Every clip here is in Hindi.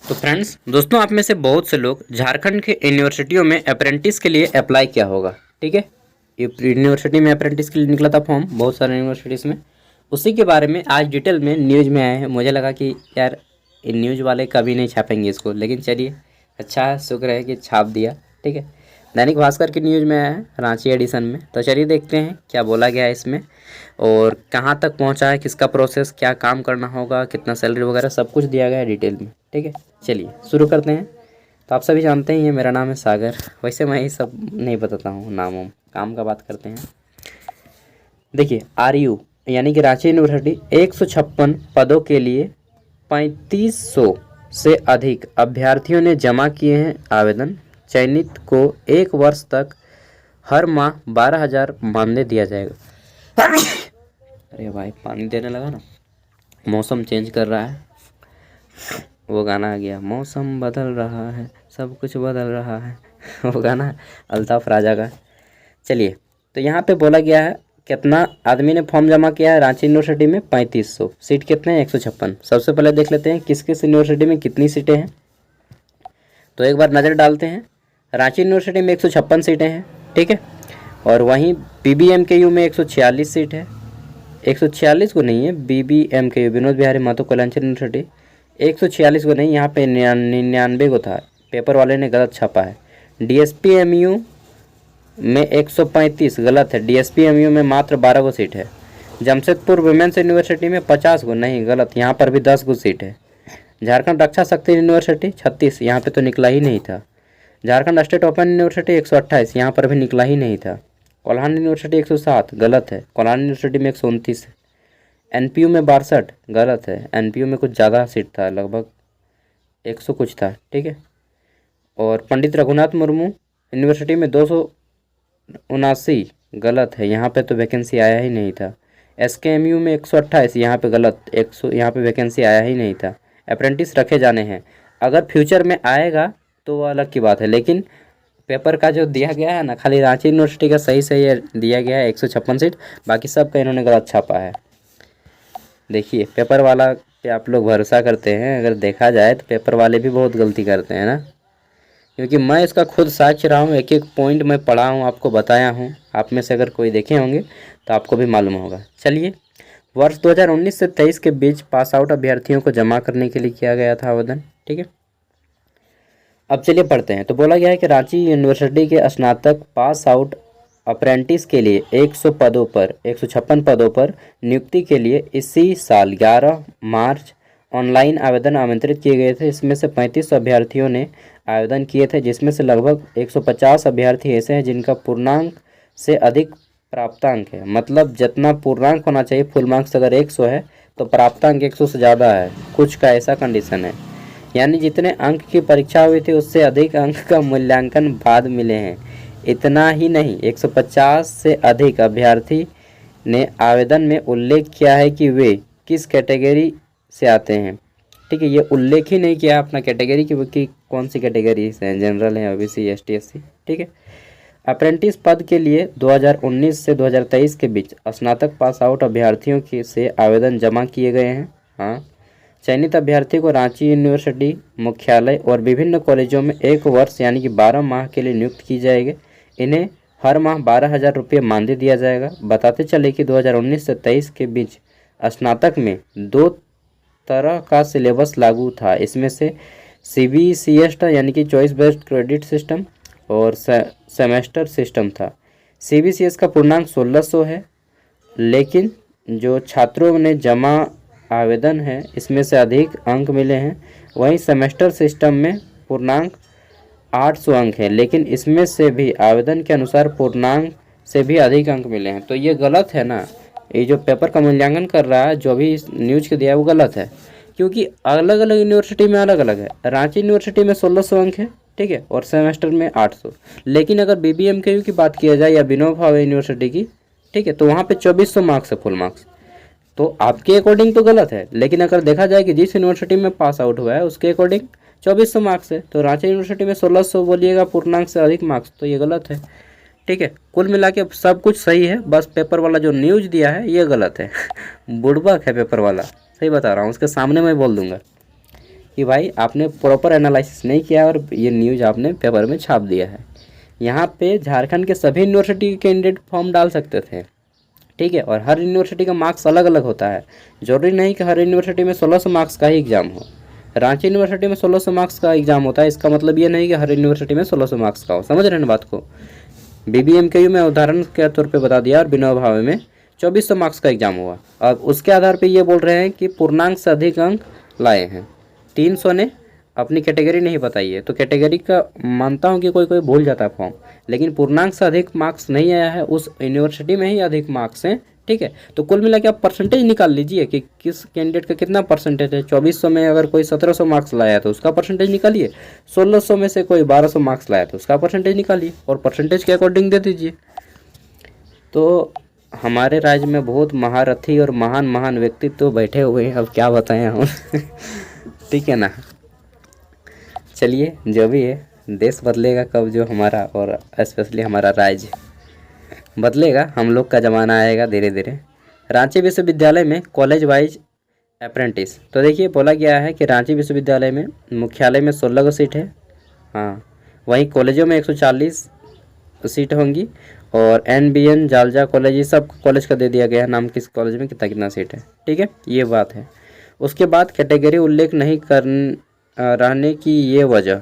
तो फ्रेंड्स दोस्तों, आप में से बहुत से लोग झारखंड के यूनिवर्सिटियों में अप्रेंटिस के लिए अप्लाई किया होगा। ठीक है, ये यूनिवर्सिटी में अप्रेंटिस के लिए निकला था फॉर्म बहुत सारे यूनिवर्सिटीज़ में। उसी के बारे में आज डिटेल में न्यूज़ में आए हैं। मुझे लगा कि यार इन न्यूज़ वाले कभी नहीं छापेंगे इसको, लेकिन चलिए अच्छा है, शुक्र है कि छाप दिया। ठीक है, दैनिक भास्कर की न्यूज़ में आया है रांची एडिशन में। तो चलिए देखते हैं क्या बोला गया है इसमें और कहाँ तक पहुँचा है, किसका प्रोसेस, क्या काम करना होगा, कितना सैलरी वगैरह सब कुछ दिया गया है डिटेल में। ठीक है, चलिए शुरू करते हैं। तो आप सभी जानते ही हैं मेरा नाम है सागर। वैसे मैं ये सब नहीं बताता हूँ नाम वाम, काम का बात करते हैं। देखिए RU यानी कि रांची यूनिवर्सिटी 156 पदों के लिए 3500 से अधिक अभ्यर्थियों ने जमा किए हैं आवेदन। चयनित को 1 वर्ष तक हर माह 12,000 मानदेय दिया जाएगा। अरे भाई पानी देने लगा ना, मौसम चेंज कर रहा है, वो गाना आ गया, मौसम बदल रहा है सब कुछ बदल रहा है वो गाना अल्ताफ राजा का। चलिए, तो यहाँ पे बोला गया है कितना आदमी ने फॉर्म जमा किया है रांची यूनिवर्सिटी में 3500। सीट कितने हैं? 156। सबसे पहले देख लेते हैं किस किस यूनिवर्सिटी में कितनी सीटें हैं। तो एक बार नज़र डालते हैं। रांची यूनिवर्सिटी में 156 सीटें हैं। ठीक है, और वहीं BBMKU में 146 सीट है। 146 को नहीं है, BBMKU विनोद बिहारी महतो कल्याणचंद यूनिवर्सिटी 146 को नहीं, यहाँ पे 99 को था, पेपर वाले ने गलत छापा है। DSPMU में 135 गलत है, DSPMU में मात्र 12 को सीट है। जमशेदपुर वुमेंस यूनिवर्सिटी में 50 को नहीं, गलत, यहाँ पर भी 10 को सीट है। झारखंड रक्षा शक्ति यूनिवर्सिटी 36, यहाँ पे तो निकला ही नहीं था। झारखंड स्टेट ओपन यूनिवर्सिटी 128, यहाँ पर भी निकला ही नहीं था। कोल्हान यूनिवर्सिटी 107 गलत है, कोल्हान यूनिवर्सिटी में 129 है। NPU में 62 गलत है, NPU में कुछ ज़्यादा सीट था, लगभग 100 कुछ था। ठीक है, और पंडित रघुनाथ मुर्मू यूनिवर्सिटी में 279 गलत है, यहाँ पे तो वैकेंसी आया ही नहीं था। SKMU में 128, यहाँ पे गलत, 100 यहाँ पे वैकेंसी आया ही नहीं था। अप्रेंटिस रखे जाने हैं, अगर फ्यूचर में आएगा तो वो अलग की बात है, लेकिन पेपर का जो दिया गया है ना, खाली रांची यूनिवर्सिटी का सही दिया गया है 156 सीट, बाकी सब का इन्होंने गलत छापा है। देखिए पेपर वाला पे आप लोग भरोसा करते हैं, अगर देखा जाए तो पेपर वाले भी बहुत गलती करते हैं ना, क्योंकि मैं इसका खुद साक्ष्य रहा हूँ, एक एक पॉइंट मैं पढ़ा हूँ, आपको बताया हूँ। आप में से अगर कोई देखे होंगे तो आपको भी मालूम होगा। चलिए, वर्ष 2019 से 23 के बीच पास आउट अभ्यर्थियों को जमा करने के लिए किया गया था आवेदन। ठीक है, अब चलिए पढ़ते हैं। तो बोला गया है कि रांची यूनिवर्सिटी के स्नातक पास आउट अप्रेंटिस के लिए 156 पदों पर नियुक्ति के लिए इसी साल 11 मार्च ऑनलाइन आवेदन आमंत्रित किए गए थे। इसमें से 3500 अभ्यर्थियों ने आवेदन किए थे, जिसमें से लगभग 150 अभ्यर्थी ऐसे हैं जिनका पूर्णांक से अधिक प्राप्तांक है। मतलब जितना पूर्णांक होना चाहिए, फुल मार्क्स अगर 100 है तो प्राप्तांक 100 से ज़्यादा है, कुछ का ऐसा कंडीशन है। यानी जितने अंक की परीक्षा हुई थी उससे अधिक अंक का मूल्यांकन बाद मिले हैं। इतना ही नहीं, 150 से अधिक अभ्यर्थी ने आवेदन में उल्लेख किया है कि वे किस कैटेगरी से आते हैं। ठीक है, ये उल्लेख ही नहीं किया अपना कैटेगरी की कौन सी कैटेगरी से हैं, जनरल है, OBC, ST, SC। ठीक है, अप्रेंटिस पद के लिए 2019 से 2023 के बीच स्नातक पास आउट अभ्यर्थियों के से आवेदन जमा किए गए हैं। हाँ, चयनित अभ्यर्थी को रांची यूनिवर्सिटी मुख्यालय और विभिन्न कॉलेजों में 1 वर्ष यानी कि 12 माह के लिए नियुक्त की जाएगी। इन्हें हर माह 12,000 रुपये मानदेय दिया जाएगा। बताते चले कि 2019 से 23 के बीच स्नातक में 2 तरह का सिलेबस लागू था। इसमें से CBCS था, यानी कि चॉइस बेस्ड क्रेडिट सिस्टम, और सेमेस्टर सिस्टम था। CBCS का पूर्णांक 1600 है, लेकिन जो छात्रों ने जमा आवेदन है इसमें से अधिक अंक मिले हैं। वहीं सेमेस्टर सिस्टम में पूर्णांक 800 अंक है, लेकिन इसमें से भी आवेदन के अनुसार पूर्णांक से भी अधिक अंक मिले हैं। तो ये गलत है ना, ये जो पेपर का मूल्यांकन कर रहा है, जो भी इस न्यूज़ के दिया है वो गलत है, क्योंकि अलग अलग यूनिवर्सिटी में अलग अलग है। रांची यूनिवर्सिटी में 1600 अंक है, ठीक है, और सेमेस्टर में 800। लेकिन अगर BBMKU की बात किया जाए या विनोबा भावे यूनिवर्सिटी की, ठीक है, तो वहाँ पे 2400 मार्क्स है फुल मार्क्स। तो आपके अकॉर्डिंग तो गलत है, लेकिन अगर देखा जाए कि जिस यूनिवर्सिटी में पास आउट हुआ है उसके अकॉर्डिंग 2400 मार्क्स है। तो रांची यूनिवर्सिटी में 1600 बोलिएगा पूर्णांक से अधिक मार्क्स, तो ये गलत है। ठीक है, कुल मिला के सब कुछ सही है, बस पेपर वाला जो न्यूज़ दिया है ये गलत है बुड़बक है पेपर वाला, सही बता रहा हूँ, उसके सामने मैं बोल दूंगा। कि भाई आपने प्रॉपर एनालिसिस नहीं किया और ये न्यूज़ आपने पेपर में छाप दिया है। यहाँ पे झारखंड के सभी यूनिवर्सिटी के कैंडिडेट फॉर्म डाल सकते थे, ठीक है। और हर यूनिवर्सिटी का मार्क्स अलग अलग होता है, जरूरी नहीं कि हर यूनिवर्सिटी में 1600 मार्क्स का ही एग्ज़ाम हो। रांची यूनिवर्सिटी में 1600 मार्क्स का एग्ज़ाम होता है, इसका मतलब ये नहीं कि हर यूनिवर्सिटी में 1600 मार्क्स का हो। समझ रहे हैं बात को। BBMKU में उदाहरण के तौर पे बता दिया, और विनोबा भावे में 2400 मार्क्स का एग्ज़ाम हुआ। अब उसके आधार पे ये बोल रहे हैं कि पूर्णांक से अधिक अंक लाए हैं। 300 ने अपनी कैटेगरी नहीं बताई है, तो कैटेगरी का मानता हूँ कि कोई कोई भूल जाता है फॉर्म, लेकिन पूर्णांक से अधिक मार्क्स नहीं आया है, उस यूनिवर्सिटी में ही अधिक मार्क्स हैं, ठीक है। तो कुल मिला के आप परसेंटेज निकाल लीजिए कि किस कैंडिडेट का कितना परसेंटेज है। 2400 में अगर कोई 1700 मार्क्स लाया तो उसका परसेंटेज निकालिए, 1600 में से कोई 1200 मार्क्स लाया तो उसका परसेंटेज निकालिए, और परसेंटेज के अकॉर्डिंग दे दीजिए। तो हमारे राज्य में बहुत महारथी और महान महान व्यक्तित्व तो बैठे हुए हैं, अब क्या बताएं हम ठीक है ना। चलिए, जो भी है, देश बदलेगा कब, जो हमारा और स्पेशली हमारा राज्य बदलेगा, हम लोग का ज़माना आएगा धीरे धीरे। रांची विश्वविद्यालय में कॉलेज वाइज अप्रेंटिस, तो देखिए बोला गया है कि रांची विश्वविद्यालय में मुख्यालय में 16 सीट है, हाँ, वहीं कॉलेजों में 140 सीट होंगी, और NBN जालजा कॉलेज, ये सब कॉलेज का दे दिया गया है नाम, किस कॉलेज में कितना कितना सीट है, ठीक है, ये बात है। उसके बाद कैटेगरी उल्लेख नहीं कर रहने की ये वजह,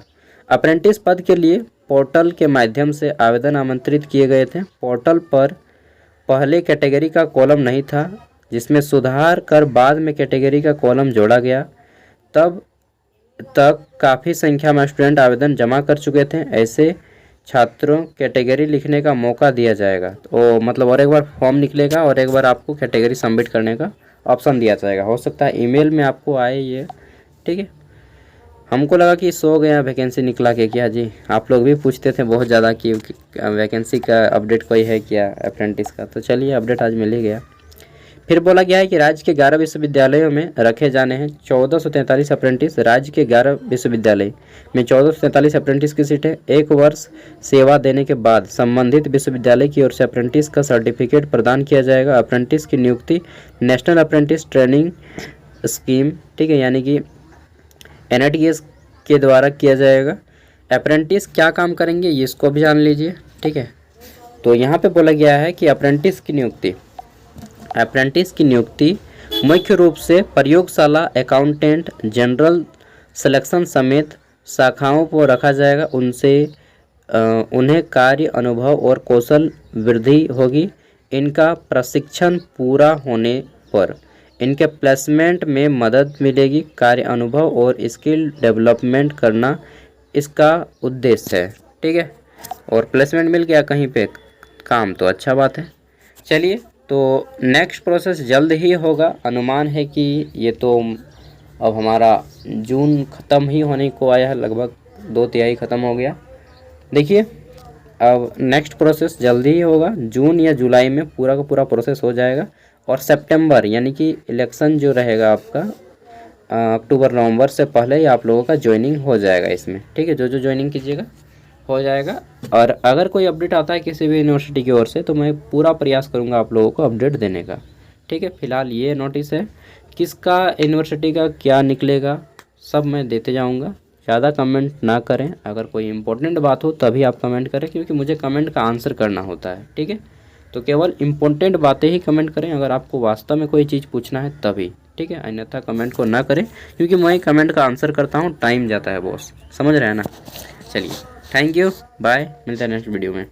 अप्रेंटिस पद के लिए पोर्टल के माध्यम से आवेदन आमंत्रित किए गए थे। पोर्टल पर पहले कैटेगरी का कॉलम नहीं था, जिसमें सुधार कर बाद में कैटेगरी का कॉलम जोड़ा गया। तब तक काफ़ी संख्या में स्टूडेंट आवेदन जमा कर चुके थे। ऐसे छात्रों कैटेगरी लिखने का मौका दिया जाएगा, तो मतलब और एक बार फॉर्म निकलेगा और एक बार आपको कैटेगरी सबमिट करने का ऑप्शन दिया जाएगा। हो सकता है ईमेल में आपको आए ये, ठीक है। हमको लगा कि सो गया, वैकेंसी निकला के क्या जी, आप लोग भी पूछते थे बहुत ज़्यादा कि वैकेंसी का अपडेट कोई है क्या अप्रेंटिस का, तो चलिए अपडेट आज मिल ही गया। फिर बोला गया है कि राज्य के 11 विश्वविद्यालयों में रखे जाने हैं 1443 अप्रेंटिस। राज्य के 11 विश्वविद्यालय में 1443 अप्रेंटिस की सीट है। 1 वर्ष सेवा देने के बाद संबंधित विश्वविद्यालय की ओर से अप्रेंटिस का सर्टिफिकेट प्रदान किया जाएगा। अप्रेंटिस की नियुक्ति नेशनल अप्रेंटिस ट्रेनिंग स्कीम, ठीक है, यानी कि NITS के द्वारा किया जाएगा। अप्रेंटिस क्या काम करेंगे ये इसको भी जान लीजिए, ठीक है। तो यहाँ पे बोला गया है कि अप्रेंटिस की नियुक्ति मुख्य रूप से प्रयोगशाला, अकाउंटेंट, जनरल सिलेक्शन समेत शाखाओं पर रखा जाएगा। उन्हें कार्य अनुभव और कौशल वृद्धि होगी। इनका प्रशिक्षण पूरा होने पर इनके प्लेसमेंट में मदद मिलेगी। कार्य अनुभव और स्किल डेवलपमेंट करना इसका उद्देश्य है, ठीक है। और प्लेसमेंट मिल गया कहीं पे काम, तो अच्छा बात है। चलिए, तो नेक्स्ट प्रोसेस जल्द ही होगा। अनुमान है कि ये तो अब हमारा जून ख़त्म ही होने को आया है, लगभग 2/3 ख़त्म हो गया। देखिए, अब नेक्स्ट प्रोसेस जल्दी ही होगा, जून या जुलाई में पूरा का पूरा प्रोसेस हो जाएगा। और सितंबर यानी कि इलेक्शन जो रहेगा आपका अक्टूबर नवंबर से पहले ही आप लोगों का ज्वाइनिंग हो जाएगा इसमें, ठीक है। जो जो ज्वाइनिंग कीजिएगा हो जाएगा। और अगर कोई अपडेट आता है किसी भी यूनिवर्सिटी की ओर से तो मैं पूरा प्रयास करूंगा आप लोगों को अपडेट देने का, ठीक है। फिलहाल ये नोटिस है, किसका यूनिवर्सिटी का क्या निकलेगा सब मैं देते जाऊँगा। ज़्यादा कमेंट ना करें, अगर कोई इंपॉर्टेंट बात हो तभी आप कमेंट करें, क्योंकि मुझे कमेंट का आंसर करना होता है, ठीक है। तो केवल इम्पोर्टेंट बातें ही कमेंट करें, अगर आपको वास्तव में कोई चीज़ पूछना है तभी, ठीक है। अन्यथा कमेंट को ना करें, क्योंकि मैं कमेंट का आंसर करता हूँ, टाइम जाता है बॉस, समझ रहे हैं ना। चलिए, थैंक यू, बाय, मिलते हैं नेक्स्ट वीडियो में।